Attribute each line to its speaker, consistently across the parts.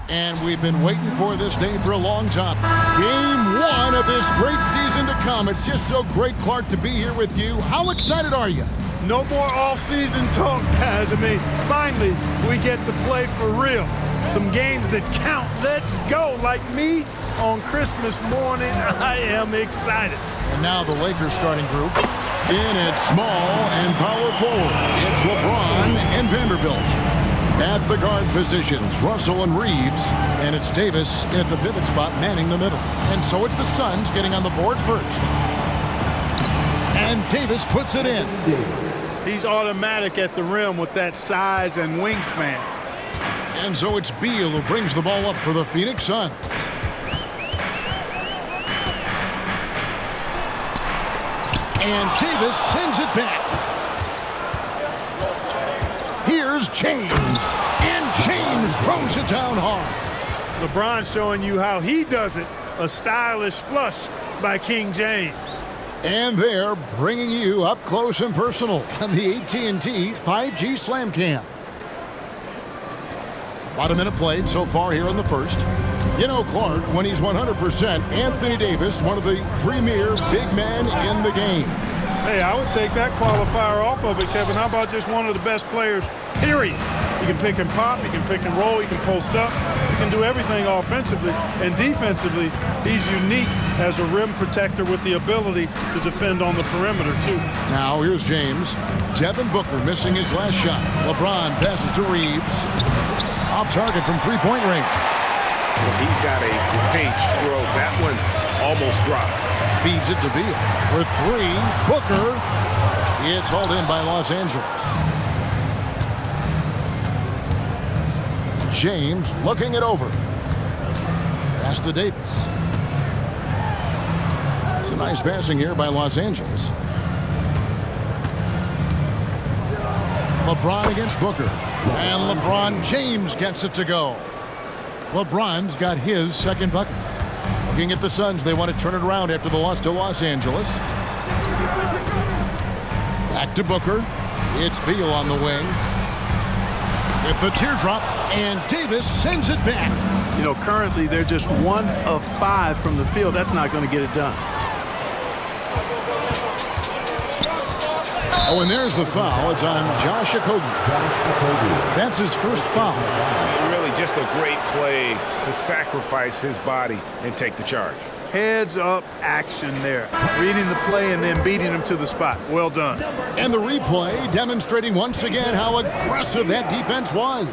Speaker 1: And we've been waiting for this day for a long time. Game one of this great season to come. It's just so great, Clark, to be here with you. How excited are you?
Speaker 2: No more off-season talk, guys. I mean, finally, we get to play for real. Some games that count. Let's go. Like me on Christmas morning, I am excited.
Speaker 1: And now the Lakers starting group. In at small and power forward, it's LeBron and Vanderbilt. At the guard positions, Russell and Reeves. And it's Davis at the pivot spot, manning the middle. And so it's the Suns getting on the board first. And Davis puts it in.
Speaker 2: He's automatic at the rim with that size and wingspan.
Speaker 1: And so it's Beal who brings the ball up for the Phoenix Suns. And Davis sends it back. Here's James. And James throws it down hard.
Speaker 2: LeBron showing you how he does it. A stylish flush by King James.
Speaker 1: And they're bringing you up close and personal on the AT&T 5G Slam Cam. About a minute played so far here in the first. You know, Clark, when he's 100%, Anthony Davis, one of the premier big men in the game.
Speaker 2: Hey, I would take that qualifier off of it, Kevin. How about just one of the best players, period? He can pick and pop, he can pick and roll, he can post up, he can do everything offensively. And defensively, he's unique as a rim protector with the ability to defend on the perimeter, too.
Speaker 1: Now, here's James. Devin Booker missing his last shot. LeBron passes to Reeves. Off target from three-point range.
Speaker 3: Well, he's got a great stroke. That one almost dropped.
Speaker 1: Feeds it to Beal. For three, Booker. It's hauled in by Los Angeles. James looking it over. Pass to Davis. It's a nice passing here by Los Angeles. LeBron against Booker. And LeBron James gets it to go. LeBron's got his second bucket. Looking at the Suns, they want to turn it around after the loss to Los Angeles. Back to Booker. It's Beal on the wing. With the teardrop, and Davis sends it back.
Speaker 2: You know, currently they're just 1 of 5 from the field. That's not going to get it done.
Speaker 1: Oh, and there's the foul. It's on Josh Okogie. That's his first foul.
Speaker 3: Really just a great play to sacrifice his body and take the charge.
Speaker 2: Heads up action there. Reading the play and then beating him to the spot. Well done.
Speaker 1: And the replay demonstrating once again how aggressive that defense was.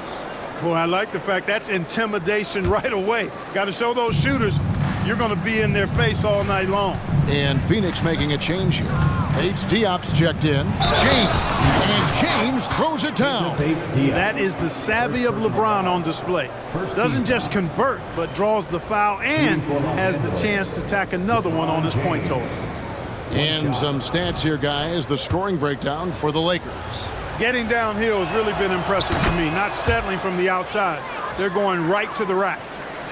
Speaker 2: Boy, I like the fact that's intimidation right away. Got to show those shooters you're going to be in their face all night long.
Speaker 1: And Phoenix making a change here. Bates Diop's checked in. James. And James throws it down.
Speaker 2: That is the savvy of LeBron on display. Doesn't just convert, but draws the foul and has the chance to tack another one on his point total.
Speaker 1: And some stats here, guys. The scoring breakdown for the Lakers.
Speaker 2: Getting downhill has really been impressive to me. Not settling from the outside. They're going right to the rack.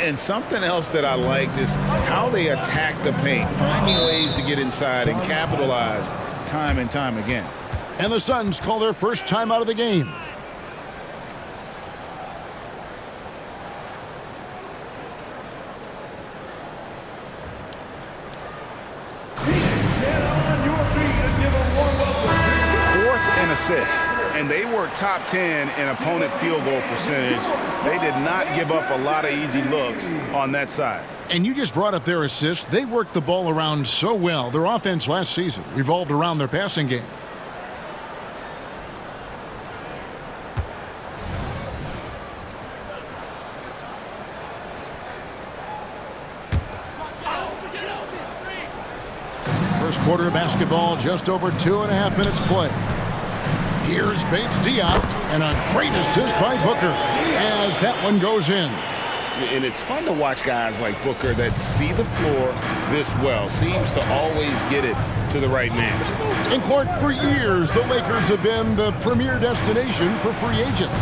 Speaker 3: And something else that I liked is how they attack the paint, finding ways to get inside and capitalize time and time again.
Speaker 1: And the Suns call their first time out of the game.
Speaker 3: Fourth and assist. And they were top 10 in opponent field goal percentage. They did not give up a lot of easy looks on that side.
Speaker 1: And you just brought up their assists. They worked the ball around so well. Their offense last season revolved around their passing game. First quarter of basketball, just over 2.5 minutes play. Here's Bates Diop, and a great assist by Booker as that one goes in.
Speaker 3: And it's fun to watch guys like Booker that see the floor this well. Seems to always get it to the right man.
Speaker 1: And Clark, for years, the Lakers have been the premier destination for free agents.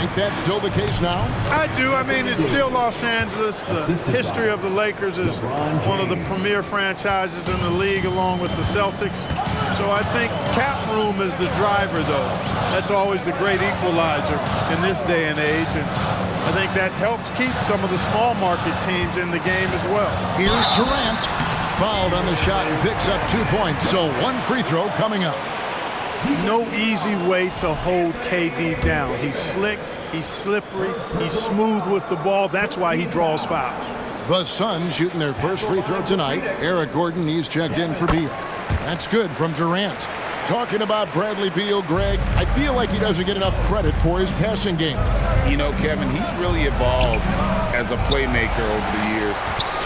Speaker 1: Think that's still the case now?
Speaker 2: I do. I mean, it's still Los Angeles. The history of the Lakers is one of the premier franchises in the league along with the Celtics. So I think cap room is the driver, though. That's always the great equalizer in this day and age. And I think that helps keep some of the small market teams in the game as well.
Speaker 1: Here's Durant. Fouled on the shot and picks up 2 points. So one free throw coming up.
Speaker 2: No easy way to hold KD down. He's slick, he's slippery, he's smooth with the ball. That's why he draws fouls.
Speaker 1: The Suns shooting their first free throw tonight. Eric Gordon, he's checked in for Beal. That's good from Durant. Talking about Bradley Beal, Greg, I feel like he doesn't get enough credit for his passing game.
Speaker 3: You know, Kevin, he's really evolved as a playmaker over the years.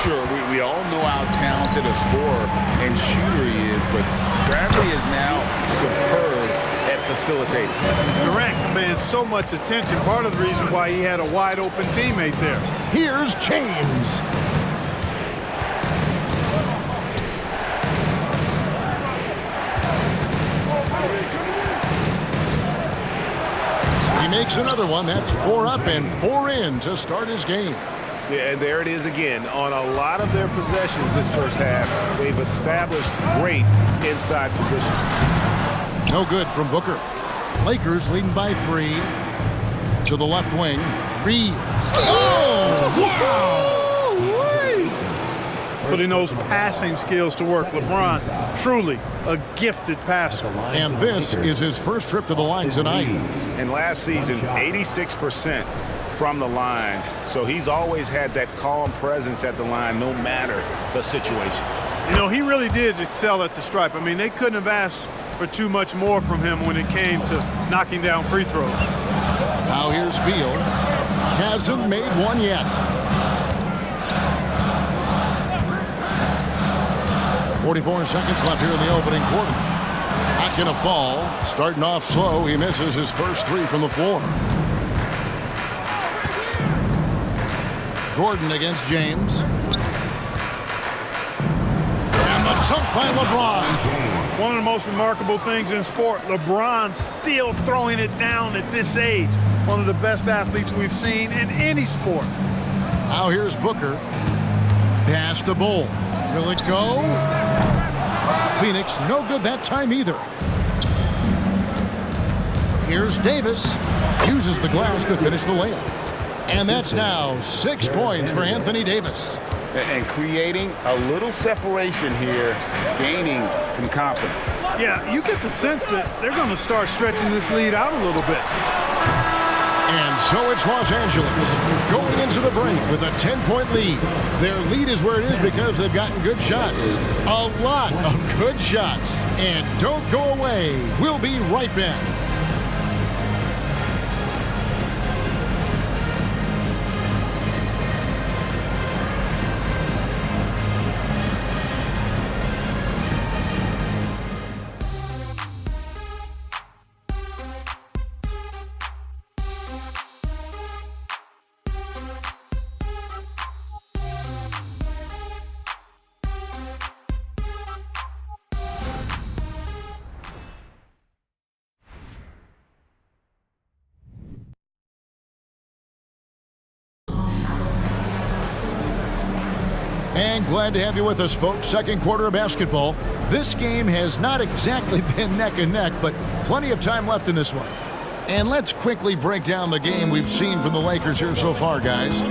Speaker 3: Sure, we all know how talented a scorer and shooter he is, but Bradley is now superb at facilitating.
Speaker 2: Durant commands so much attention, part of the reason why he had a wide-open teammate there.
Speaker 1: Here's James. He makes another one. That's 4 up and 4 in to start his game.
Speaker 3: Yeah, and there it is again. On a lot of their possessions this first half, they've established great inside position.
Speaker 1: No good from Booker. Lakers leading by 3. To the left wing. Reeves. Oh! Wow!
Speaker 2: Putting those passing skills to work. LeBron, truly a gifted passer.
Speaker 1: And this is his first trip to the line tonight.
Speaker 3: And last season, 86% from the line. So he's always had that calm presence at the line no matter the situation.
Speaker 2: You know, he really did excel at the stripe. I mean, they couldn't have asked for too much more from him when it came to knocking down free throws.
Speaker 1: Now here's Beal. Hasn't made one yet. 44 seconds left here in the opening quarter. Not gonna fall. Starting off slow, he misses his first 3 from the floor. Gordon against James. And the dunk by LeBron.
Speaker 2: One of the most remarkable things in sport, LeBron still throwing it down at this age. One of the best athletes we've seen in any sport.
Speaker 1: Now here's Booker. Pass to Bull. Will it go? Phoenix, no good that time either. Here's Davis. Uses the glass to finish the layup. And that's now 6 points for Anthony Davis.
Speaker 3: And creating a little separation here, gaining some confidence.
Speaker 2: Yeah, you get the sense that they're going to start stretching this lead out a little bit.
Speaker 1: And so it's Los Angeles going into the break with a 10-point lead. Their lead is where it is because they've gotten good shots. A lot of good shots. And don't go away. We'll be right back. And glad to have you with us, folks. Second quarter of basketball. This game has not exactly been neck and neck, but plenty of time left in this one. And let's quickly break down the game we've seen from the Lakers here so far, guys.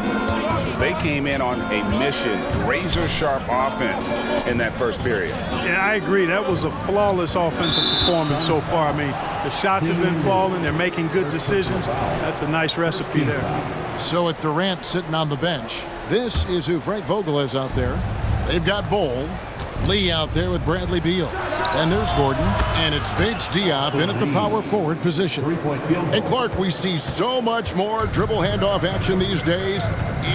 Speaker 3: They came in on a mission, razor-sharp offense in that first period.
Speaker 2: Yeah, I agree. That was a flawless offensive performance so far. I mean, the shots have been falling. They're making good decisions. That's a nice recipe there.
Speaker 1: So with Durant sitting on the bench, this is who Frank Vogel is out there. They've got Bull, Lee out there with Bradley Beal. And there's Gordon, and it's Bates Diop in at the power forward position. And Clark, we see so much more dribble handoff action these days.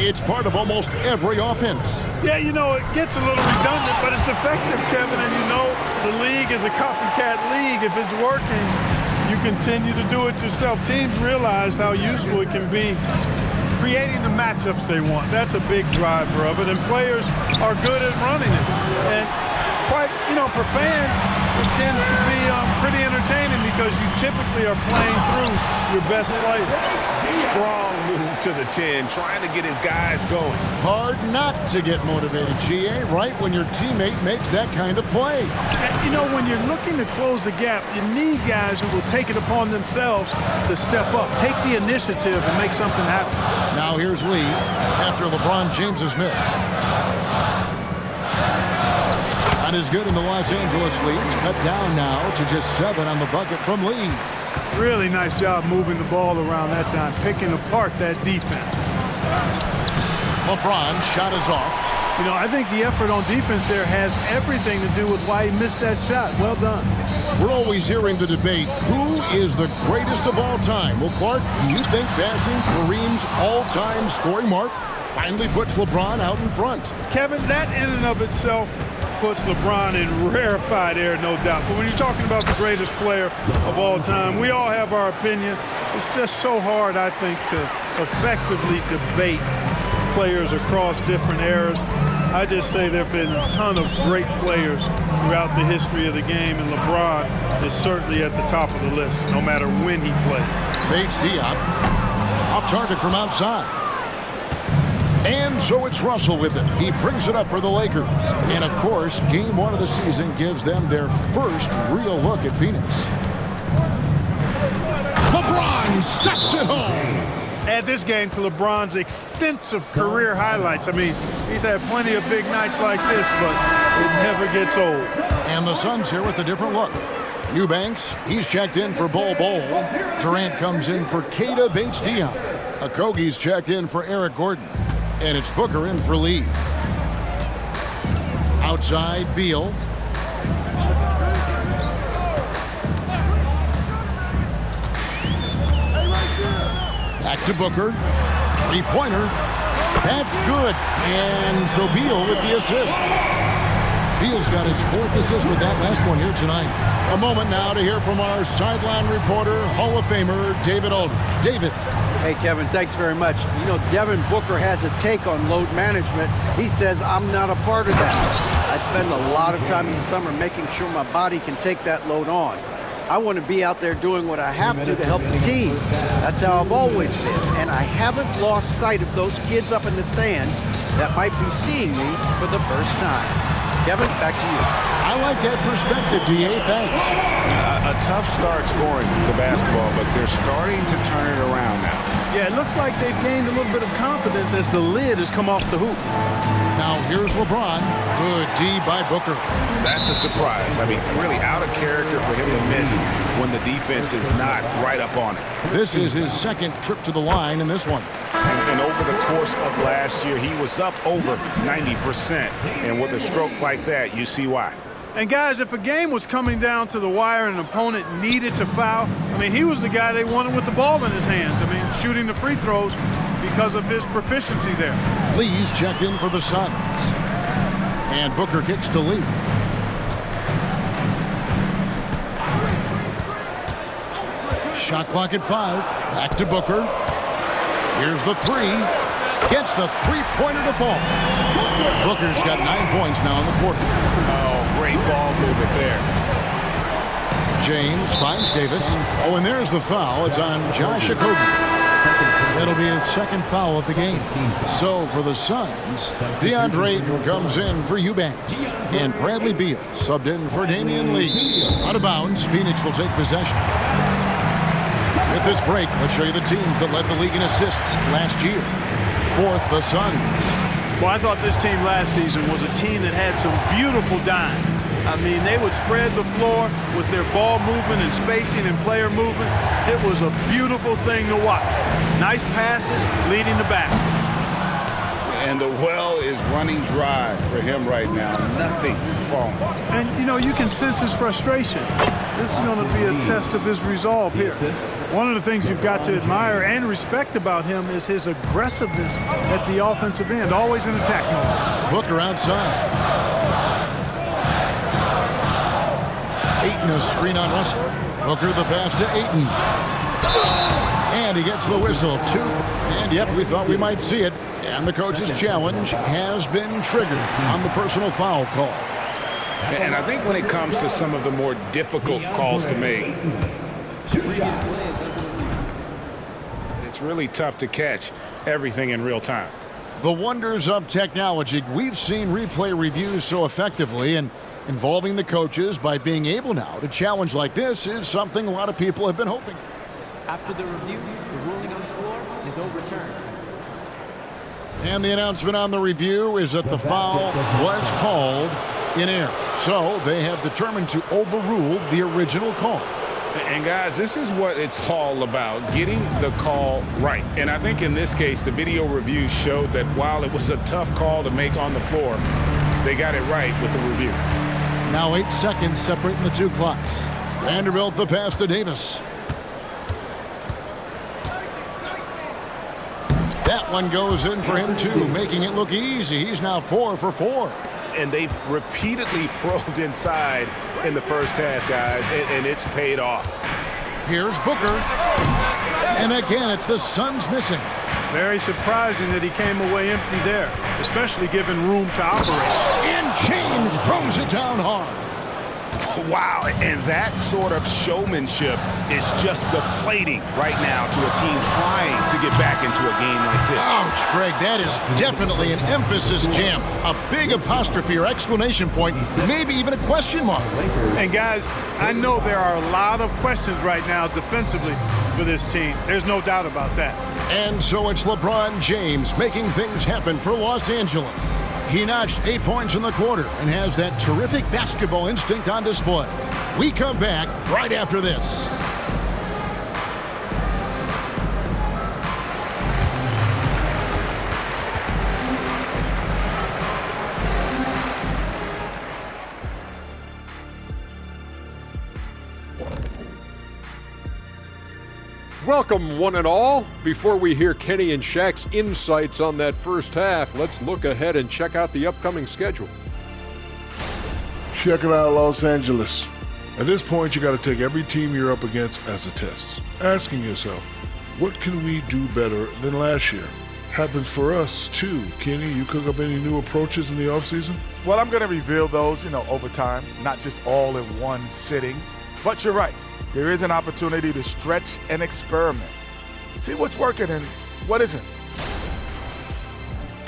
Speaker 1: It's part of almost every offense.
Speaker 2: Yeah, you know, it gets a little redundant, but it's effective, Kevin. And you know, the league is a copycat league. If it's working, you continue to do it yourself. Teams realize how useful it can be creating the matchups they want. That's a big driver of it, and players are good at running it. And quite, for fans, it tends to be pretty entertaining because you typically are playing through your best player.
Speaker 4: Strong move to the 10, trying to get his guys going.
Speaker 1: Hard not to get motivated, GA, right when your teammate makes that kind of play.
Speaker 2: When you're looking to close the gap, you need guys who will take it upon themselves to step up, take the initiative, and make something happen.
Speaker 1: Now here's Lee after LeBron James's miss. Not as good in the Los Angeles Leafs. Cut down now to just 7 on the bucket from Lee.
Speaker 2: Really nice job moving the ball around that time, picking apart that defense.
Speaker 1: LeBron shot is off.
Speaker 2: I think the effort on defense there has everything to do with why he missed that shot. Well done.
Speaker 1: We're always hearing the debate, who is the greatest of all time? Well, Clark, do you think passing Kareem's all-time scoring mark finally puts LeBron out in front?
Speaker 2: Kevin, that in and of itself puts LeBron in rarefied air, no doubt. But when you're talking about the greatest player of all time, we all have our opinion. It's just so hard, I think, to effectively debate players across different eras. I just say there have been a ton of great players throughout the history of the game, and LeBron is certainly at the top of the list, no matter when he played.
Speaker 1: Bates Diop off target from outside. And so it's Russell with it. He brings it up for the Lakers. And, of course, game 1 of the season gives them their first real look at Phoenix. LeBron steps it home.
Speaker 2: Add this game to LeBron's extensive career highlights. I mean, he's had plenty of big nights like this, but it never gets old.
Speaker 1: And the Suns here with a different look. Eubanks, he's checked in for Bol Bol. Durant comes in for Keita Bates-Diop. Okogie's checked in for Eric Gordon. And it's Booker in for Lee. Outside, Beal. Back to Booker. Three-pointer. That's good. And so Beal with the assist. Beal's got his 4th assist with that last one here tonight. A moment now to hear from our sideline reporter, Hall of Famer, David Aldridge. David.
Speaker 5: Hey, Kevin, thanks very much. Devin Booker has a take on load management. He says, I'm not a part of that. I spend a lot of time in the summer making sure my body can take that load on. I want to be out there doing what I have to help the team. That's how I've always been. And I haven't lost sight of those kids up in the stands that might be seeing me for the first time. Kevin, back to you.
Speaker 1: I like that perspective, D.A. Thanks.
Speaker 4: A tough start scoring the basketball, but they're starting to turn it around now.
Speaker 2: Yeah, it looks like they've gained a little bit of confidence as the lid has come off the hoop.
Speaker 1: Now here's LeBron. Good D by Booker.
Speaker 4: That's a surprise. I mean, really out of character for him to miss when the defense is not right up on it.
Speaker 1: This is his 2nd trip to the line in this one.
Speaker 4: And over the course of last year, he was up over 90%. And with a stroke like that, you see why.
Speaker 2: And guys, if a game was coming down to the wire and an opponent needed to foul, I mean, he was the guy they wanted with the ball in his hands. I mean, shooting the free throws because of his proficiency there.
Speaker 1: Lee's checked in for the Suns. And Booker kicks to Lee. Shot clock at 5. Back to Booker. Here's the 3. Gets the three-pointer to fall. Booker's got 9 points now in the quarter.
Speaker 4: Oh, great ball movement there.
Speaker 1: James finds Davis. Oh, and there's the foul. It's on Josh Okogie. That'll be his 2nd foul of the game. So for the Suns, DeAndre Ayton comes in for Eubanks. And Bradley Beal subbed in for Damian Lee. Out of bounds, Phoenix will take possession. With this break, let's show you the teams that led the league in assists last year. 4th, the Suns.
Speaker 2: Well, I thought this team last season was a team that had some beautiful dime. I mean, they would spread the floor with their ball movement and spacing and player movement. It was a beautiful thing to watch. Nice passes leading to baskets.
Speaker 4: And the well is running dry for him right now. Nothing falling.
Speaker 2: And, you can sense his frustration. This is going to be a test of his resolve here. One of the things you've got to admire and respect about him is his aggressiveness at the offensive end, always in attack mode.
Speaker 1: Booker outside. Ayton a screen on Russell. Booker the pass to Ayton. And he gets the whistle. 2. And yep, we thought we might see it. And the coach's challenge has been triggered on the personal foul call.
Speaker 4: And I think when it comes to some of the more difficult calls to make, it's really tough to catch everything in real time.
Speaker 1: The wonders of technology. We've seen replay reviews so effectively, and involving the coaches by being able now to challenge like this is something a lot of people have been hoping.
Speaker 6: After the review, the ruling on the floor is overturned.
Speaker 1: And the announcement on the review is that the foul was called in error. So they have determined to overrule the original call.
Speaker 4: And guys, this is what it's all about, getting the call right. And I think in this case, the video review showed that while it was a tough call to make on the floor, they got it right with the review.
Speaker 1: Now 8 seconds separating the two clocks. Vanderbilt the pass to Davis. That one goes in for him too, making it look easy. He's now 4 for 4.
Speaker 4: And they've repeatedly probed inside in the first half, guys, and it's paid off.
Speaker 1: Here's Booker. And again, it's the Suns missing.
Speaker 2: Very surprising that he came away empty there, especially given room to operate.
Speaker 1: And James throws it down hard.
Speaker 4: Wow, and that sort of showmanship is just deflating right now to a team trying to get back into a game like this.
Speaker 1: Ouch, Greg, that is definitely an emphasis jam. A big apostrophe or exclamation point, maybe even a question mark.
Speaker 2: And guys, I know there are a lot of questions right now defensively for this team. There's no doubt about that.
Speaker 1: And so it's LeBron James making things happen for Los Angeles. He notched 8 points in the quarter and has that terrific basketball instinct on display. We come back right after this.
Speaker 7: Welcome, one and all. Before we hear Kenny and Shaq's insights on that first half, let's look ahead and check out the upcoming schedule.
Speaker 8: Checking out Los Angeles. At this point, you got to take every team you're up against as a test. Asking yourself, what can we do better than last year? Happens for us, too. Kenny, you cook up any new approaches in the offseason?
Speaker 9: Well, I'm going to reveal those, over time, not just all in one sitting. But you're right. There is an opportunity to stretch and experiment. See what's working and what isn't.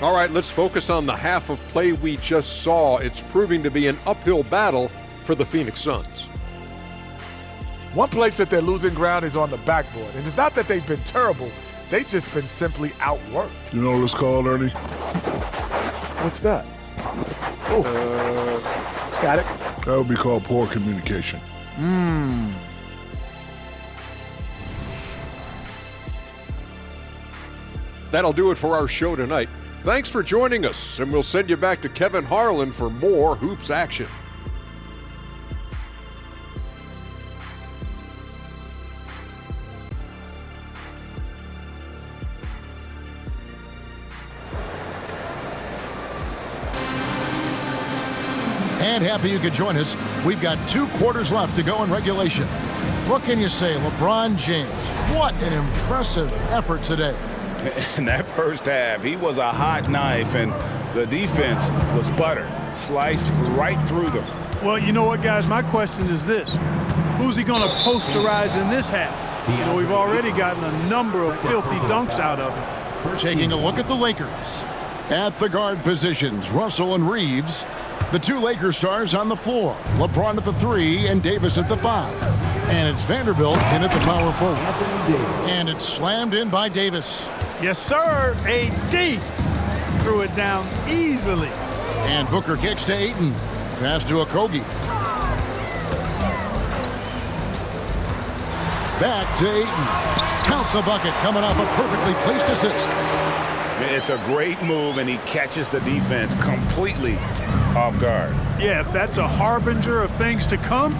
Speaker 7: All right, let's focus on the half of play we just saw. It's proving to be an uphill battle for the Phoenix Suns.
Speaker 9: One place that they're losing ground is on the backboard. And it's not that they've been terrible. They've just been simply outworked.
Speaker 8: You know what it's called, Ernie?
Speaker 9: What's that? Static?
Speaker 8: That would be called poor communication.
Speaker 7: That'll do it for our show tonight. Thanks for joining us, and we'll send you back to Kevin Harlan for more Hoops action.
Speaker 1: And happy you could join us. We've got 2 quarters left to go in regulation. What can you say, LeBron James? What an impressive effort today.
Speaker 4: In that first half, he was a hot knife, and the defense was butter, sliced right through them.
Speaker 2: Well, you know what, guys? My question is this. Who's he going to posterize in this half? We've already gotten a number of filthy dunks out of him.
Speaker 1: Taking a look at the Lakers. At the guard positions, Russell and Reeves. The 2 Lakers stars on the floor. LeBron at the 3 and Davis at the 5. And it's Vanderbilt in at the power forward. And it's slammed in by Davis.
Speaker 2: Yes, sir. AD threw it down easily.
Speaker 1: And Booker kicks to Ayton. Pass to Okogie. Back to Ayton. Count the bucket coming off a perfectly placed assist.
Speaker 4: It's a great move, and he catches the defense completely off guard.
Speaker 2: Yeah, if that's a harbinger of things to come,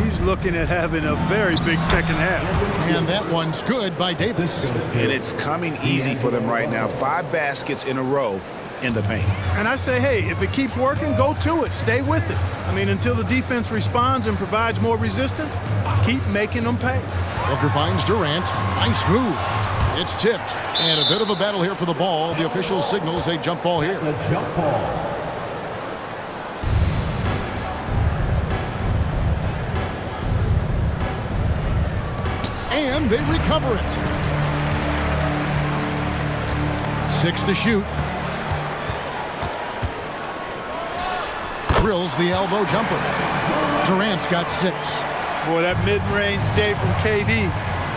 Speaker 2: he's looking at having a very big second half.
Speaker 1: And that one's good by Davis.
Speaker 4: And it's coming easy for them right now. 5 baskets in a row in the paint.
Speaker 2: And I say, hey, if it keeps working, go to it. Stay with it. Until the defense responds and provides more resistance, keep making them pay.
Speaker 1: Booker finds Durant. Nice move. It's tipped. And a bit of a battle here for the ball. The official signals a jump ball here. And they recover it. 6 to shoot. Drills the elbow jumper. Durant's got 6.
Speaker 2: Boy, that mid-range J from KD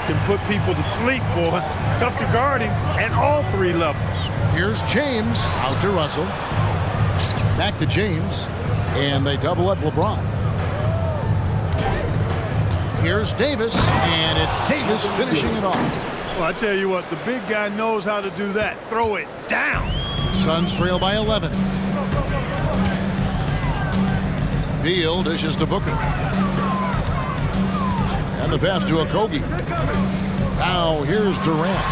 Speaker 2: can put people to sleep, boy. Tough to guard him at all 3 levels.
Speaker 1: Here's James out to Russell. Back to James, and they double up LeBron. Here's Davis, and it's Davis finishing it off.
Speaker 2: Well, I tell you what, the big guy knows how to do that. Throw it down.
Speaker 1: Suns trail by 11. Beal dishes to Booker. And the pass to Okogie. Now here's Durant.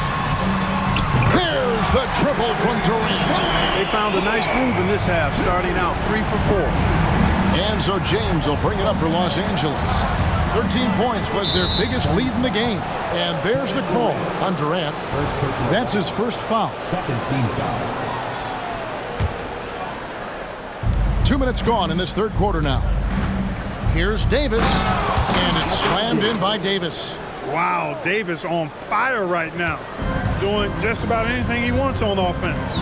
Speaker 1: There's the triple from Durant.
Speaker 2: They found a nice groove in this half, starting out 3 for 4.
Speaker 1: And so James will bring it up for Los Angeles. 13 points was their biggest lead in the game. And there's the call on Durant. That's his first foul.
Speaker 10: Second team foul.
Speaker 1: 2 minutes gone in this third quarter now. Here's Davis, and it's slammed in by Davis.
Speaker 2: Wow, Davis on fire right now. Doing just about anything he wants on offense.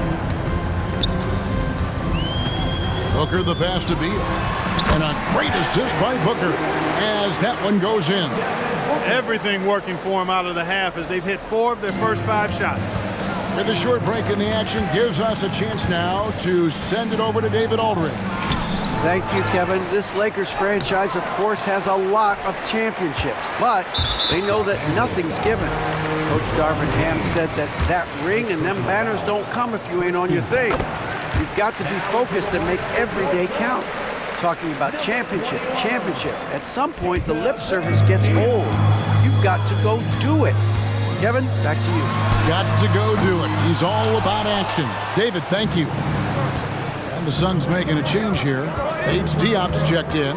Speaker 1: Booker the pass to Beal. And a great assist by Booker as that one goes in.
Speaker 2: Everything working for him out of the half as they've hit 4 of their first 5 shots.
Speaker 1: With a short break in the action gives us a chance now to send it over to David Aldridge.
Speaker 5: Thank you, Kevin. This Lakers franchise, of course, has a lot of championships, but they know that nothing's given. Coach Darvin Ham said that ring and them banners don't come if you ain't on your thing. You've got to be focused and make every day count. Talking about championship. At some point, the lip service gets old. You've got to go do it. Kevin, back to you.
Speaker 1: Got to go do it. He's all about action. David, thank you. And the Suns making a change here. Diop's checked in.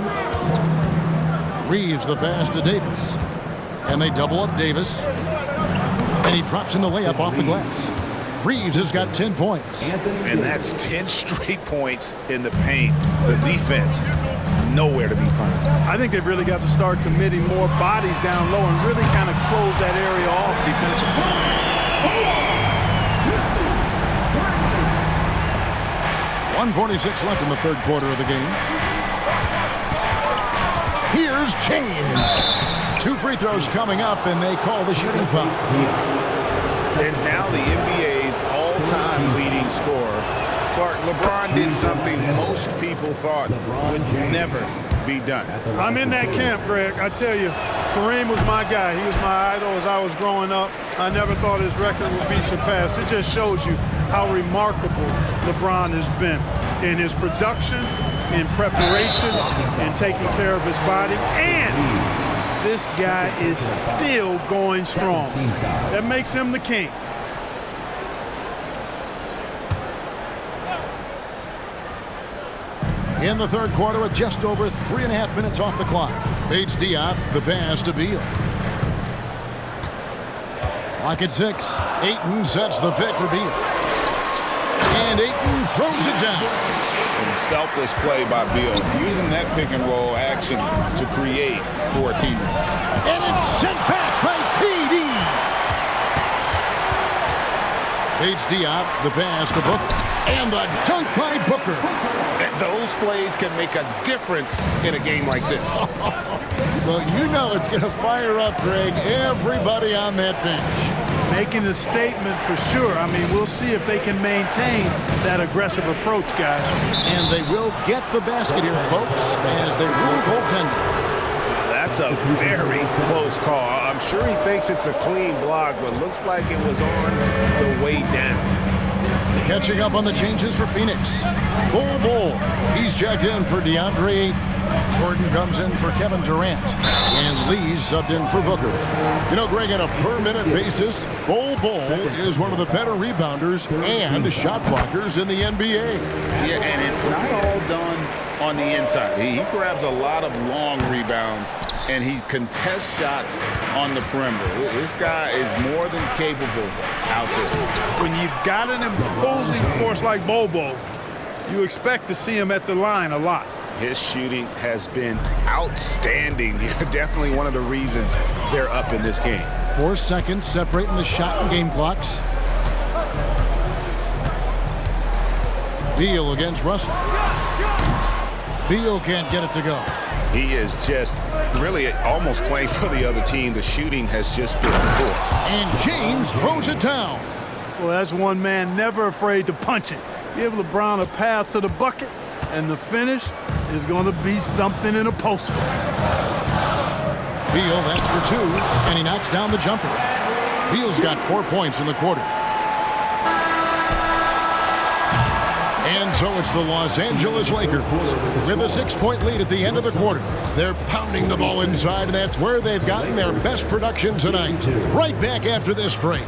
Speaker 1: Reeves the pass to Davis. And they double up Davis. And he drops in the layup off the glass. Reeves has got 10 points.
Speaker 3: And that's 10 straight points in the paint. The defense, nowhere to be found.
Speaker 2: I think they've really got to start committing more bodies down low and really kind of close that area off defensively.
Speaker 1: 1:46 left in the third quarter of the game. Here's James. 2 free throws coming up, and they call the shooting foul.
Speaker 3: And now the NBA's all-time leading scorer. Clark, LeBron did something most people thought would never be done.
Speaker 2: I'm in that camp, Greg. I tell you, Kareem was my guy. He was my idol as I was growing up. I never thought his record would be surpassed. It just shows you how remarkable LeBron has been in his production, in preparation, and taking care of his body. And this guy is still going strong. That makes him the king.
Speaker 1: In the third quarter with just over 3.5 minutes off the clock. Diop, the pass to Beal. Lock at 6. Ayton sets the pick for Beal. And Ayton throws it down.
Speaker 3: And selfless play by Beal, using that pick and roll action to create for a teammate.
Speaker 1: And it's sent back by KD. Diop, the pass to Booker. And the dunk by Booker.
Speaker 3: And those plays can make a difference in a game like this.
Speaker 1: Well, you know it's going to fire up, Greg, everybody on that bench.
Speaker 2: Making a statement for sure. I mean, we'll see if they can maintain that aggressive approach, guys.
Speaker 1: And they will get the basket here, folks, as they rule goaltender.
Speaker 3: That's a very close call. I'm sure he thinks it's a clean block, but looks like it was on the way down.
Speaker 1: Catching up on the changes for Phoenix. Bull. He's checked in for DeAndre Ayton. Gordon comes in for Kevin Durant. And Lee's subbed in for Booker. You know, Greg, on a per-minute basis, Bull is one of the better rebounders and shot blockers in the NBA.
Speaker 3: Yeah, and it's not all done on the inside. He grabs a lot of long rebounds, and he contests shots on the perimeter. This guy is more than capable out there.
Speaker 2: When you've got an imposing force like Bobo, you expect to see him at the line a lot.
Speaker 4: His shooting has been outstanding. Definitely one of the reasons they're up in this game.
Speaker 1: 4 seconds separating the shot and game clocks. Beal against Russell. Beal can't get it to go.
Speaker 4: He is just really almost playing for the other team. The shooting has just been poor.
Speaker 1: And James throws it down.
Speaker 2: Well, that's one man never afraid to punch it. Give LeBron a path to the bucket, and the finish is going to be something in a poster.
Speaker 1: Beal, that's for 2, and he knocks down the jumper. Beal's got 4 points in the quarter. And so it's the Los Angeles Lakers with a 6-point lead at the end of the quarter. They're pounding the ball inside, and that's where they've gotten their best production tonight. Right back after this break.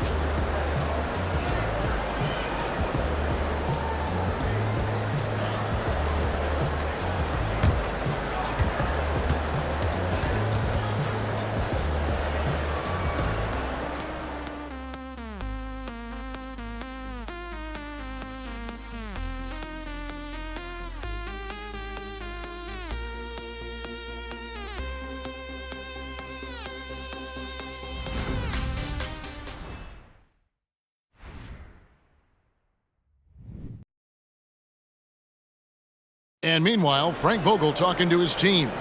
Speaker 1: And meanwhile, Frank Vogel talking to his team.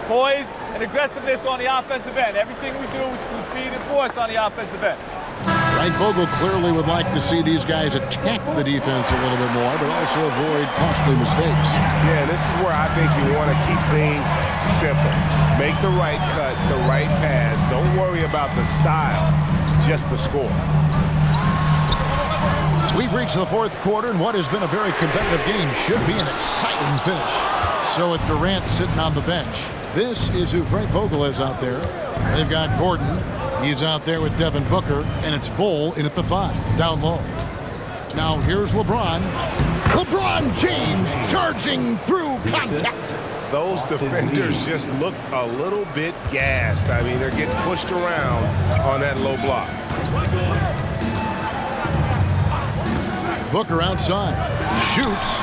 Speaker 10: Poise and aggressiveness on the offensive end. Everything we do is through speed and force on the offensive end.
Speaker 1: Frank Vogel clearly would like to see these guys attack the defense a little bit more, but also avoid costly mistakes.
Speaker 4: Yeah, this is where I think you want to keep things simple. Make the right cut, the right pass. Don't worry about the style, just the score.
Speaker 1: We've reached the 4th quarter, and what has been a very competitive game should be an exciting finish. So with Durant sitting on the bench, this is who Frank Vogel is out there. They've got Gordon. He's out there with Devin Booker, and it's Bull in at the 5, down low. Now here's LeBron. LeBron James charging through contact.
Speaker 4: Those defenders just look a little bit gassed. I mean, they're getting pushed around on that low block.
Speaker 1: Booker outside, shoots,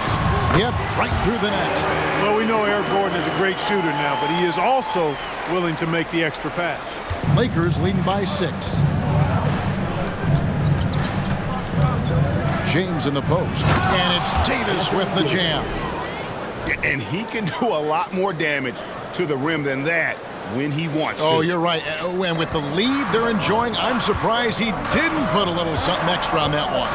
Speaker 1: yep, right through the net.
Speaker 2: Well, we know Eric Gordon is a great shooter now, but he is also willing to make the extra pass.
Speaker 1: Lakers leading by 6. James in the post, and it's Davis with the jam.
Speaker 4: And he can do a lot more damage to the rim than that when he wants to.
Speaker 1: Oh, you're right. And with the lead they're enjoying, I'm surprised he didn't put a little something extra on that one.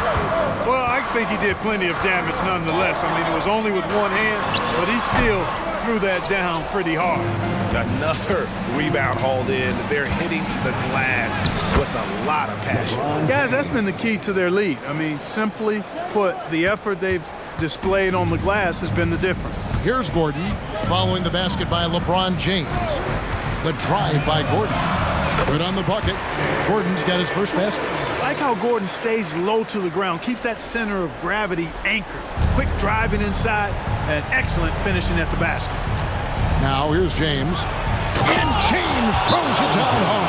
Speaker 2: Well, I think he did plenty of damage nonetheless. I mean, it was only with one hand, but he still threw that down pretty hard.
Speaker 4: Another rebound hauled in. They're hitting the glass with a lot of passion.
Speaker 2: Guys, that's been the key to their lead. I mean, simply put, the effort they've displayed on the glass has been the difference.
Speaker 1: Here's Gordon following the basket by LeBron James. The drive by Gordon. Good on the bucket. Gordon's got his first basket.
Speaker 2: I like how Gordon stays low to the ground, keeps that center of gravity anchored. Quick driving inside and excellent finishing at the basket.
Speaker 1: Now here's James. And James throws it down home.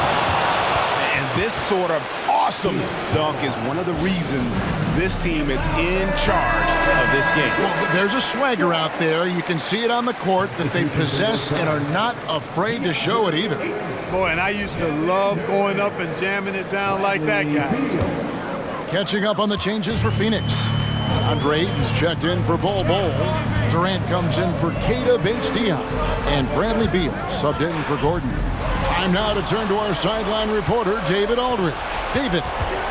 Speaker 4: And this sort of awesome dunk is one of the reasons this team is in charge of this game.
Speaker 1: Well, there's a swagger out there. You can see it on the court that they possess and are not afraid to show it either.
Speaker 2: Boy, and I used to love going up and jamming it down like that, guys.
Speaker 1: Catching up on the changes for Phoenix. Andre Ayton's checked in for Bol Bol. Durant comes in for Keita Bates-Diop. And Bradley Beal subbed in for Gordon. Time now to turn to our sideline reporter, David Aldridge. David.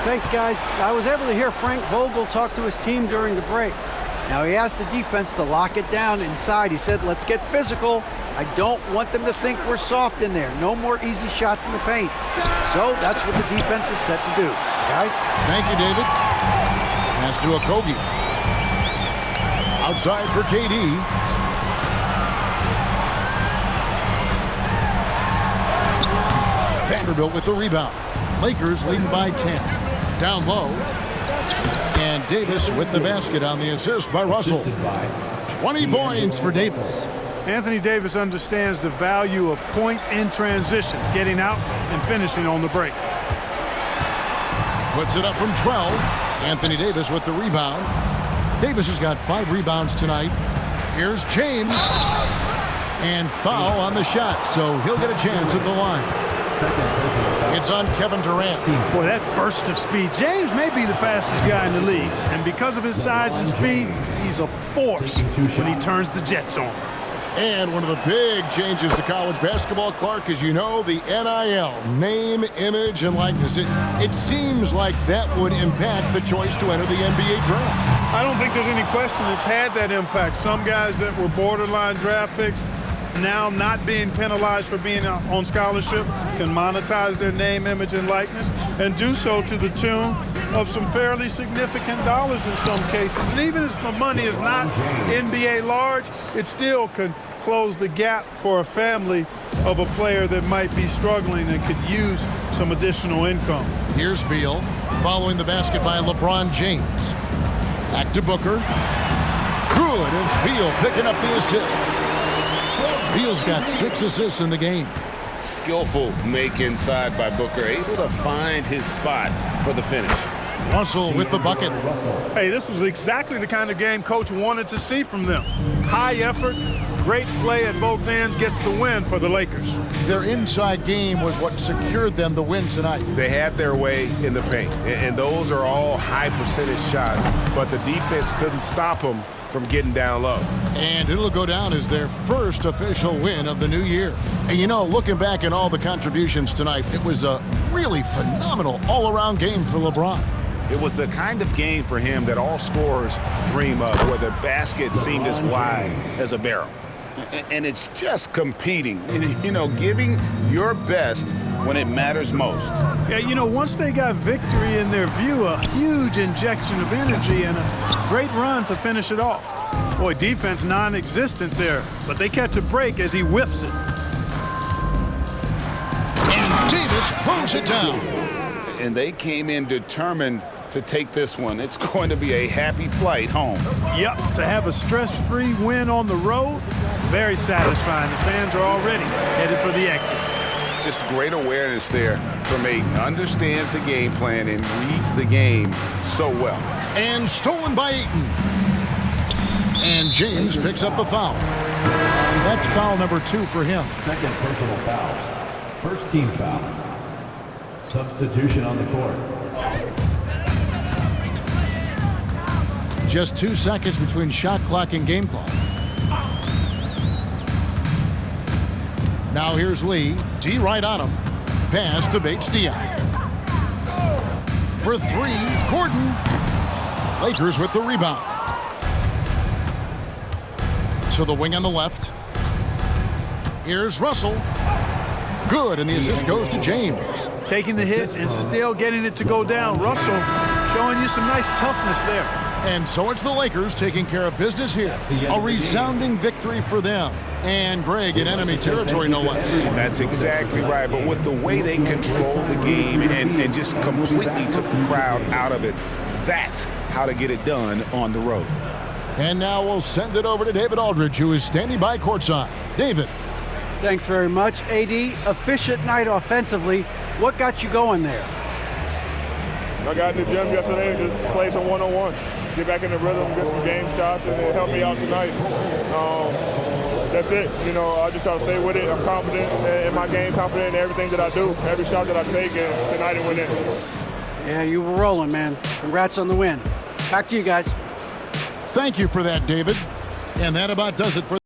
Speaker 5: Thanks, guys. I was able to hear Frank Vogel talk to his team during the break. Now, he asked the defense to lock it down inside. He said, let's get physical. I don't want them to think we're soft in there. No more easy shots in the paint. So that's what the defense is set to do. Guys?
Speaker 1: Thank you, David. Pass to Okogie. Outside for KD. Vanderbilt with the rebound. Lakers leading by 10. Down low. And Davis with the basket on the assist by Russell. 20 points for Davis.
Speaker 2: Anthony Davis understands the value of points in transition, getting out and finishing on the break.
Speaker 1: Puts it up from 12. Anthony Davis with the rebound. Davis has got 5 rebounds tonight. Here's James. And foul on the shot, so he'll get a chance at the line. It's on Kevin Durant.
Speaker 2: Boy, that burst of speed. James may be the fastest guy in the league, and because of his size and speed, he's a force when he turns the Jets on.
Speaker 1: And one of the big changes to college basketball, Clark, as you know, the NIL, name, image, and likeness. It seems like that would impact the choice to enter the NBA draft.
Speaker 2: I don't think there's any question it's had that impact. Some guys that were borderline draft picks now not being penalized for being on scholarship can monetize their name, image, and likeness and do so to the tune of some fairly significant dollars in some cases. And even if the money is not NBA large, it still can close the gap for a family of a player that might be struggling and could use some additional income.
Speaker 1: Here's Beal following the basket by LeBron James. Back to Booker. Good, and Beal picking up the assist. Beal's got 6 assists in the game.
Speaker 4: Skillful make inside by Booker, able to find his spot for the finish.
Speaker 1: Russell with the bucket.
Speaker 2: Hey, this was exactly the kind of game Coach wanted to see from them. High effort, great play at both ends, gets the win for the Lakers.
Speaker 1: Their inside game was what secured them the win tonight.
Speaker 4: They had their way in the paint, and those are all high percentage shots, but the defense couldn't stop them from getting down low.
Speaker 1: And it'll go down as their first official win of the new year. And you know, looking back at all the contributions tonight, it was a really phenomenal all-around game for LeBron.
Speaker 4: It was the kind of game for him that all scorers dream of, where the basket seemed as wide as a barrel. And it's just competing, you know, giving your best when it matters most.
Speaker 2: Yeah, you know, once they got victory in their view, a huge injection of energy and a great run to finish it off. Boy, defense non-existent there, but they catch a break as he whiffs it.
Speaker 1: And Davis throws it down.
Speaker 4: And they came in determined to take this one. It's going to be a happy flight home.
Speaker 2: Yep, to have a stress-free win on the road, very satisfying. The fans are already headed for the exits.
Speaker 4: Just great awareness there from Ayton. Understands the game plan and reads the game so well.
Speaker 1: And stolen by Ayton. And James picks up the foul. That's foul number 2 for him.
Speaker 11: Second personal foul. First team foul. Substitution on the court.
Speaker 1: Just 2 seconds between shot clock and game clock. Now here's Lee. D right on him. Pass to Bates-Diop. For 3, Gordon. Lakers with the rebound. To the wing on the left. Here's Russell. Good, and the assist goes to James.
Speaker 2: Taking the hit and still getting it to go down. Russell showing you some nice toughness there.
Speaker 1: And so it's the Lakers taking care of business here. A resounding victory for them. And Greg in enemy territory, no less.
Speaker 4: That's exactly right. But with the way they controlled the game and just completely took the crowd out of it, that's how to get it done on the road.
Speaker 1: And now we'll send it over to David Aldridge, who is standing by courtside. David.
Speaker 5: Thanks very much. AD, efficient night offensively. What got you going there?
Speaker 12: I got in the gym yesterday and just played some one-on-one. Get back in the rhythm, get some game shots, and it helped me out tonight. That's it. You know, I just try to stay with it. I'm confident in my game, confident in everything that I do, every shot that I take, and tonight it went in.
Speaker 5: Yeah, you were rolling, man. Congrats on the win. Back to you guys.
Speaker 1: Thank you for that, David. And that about does it for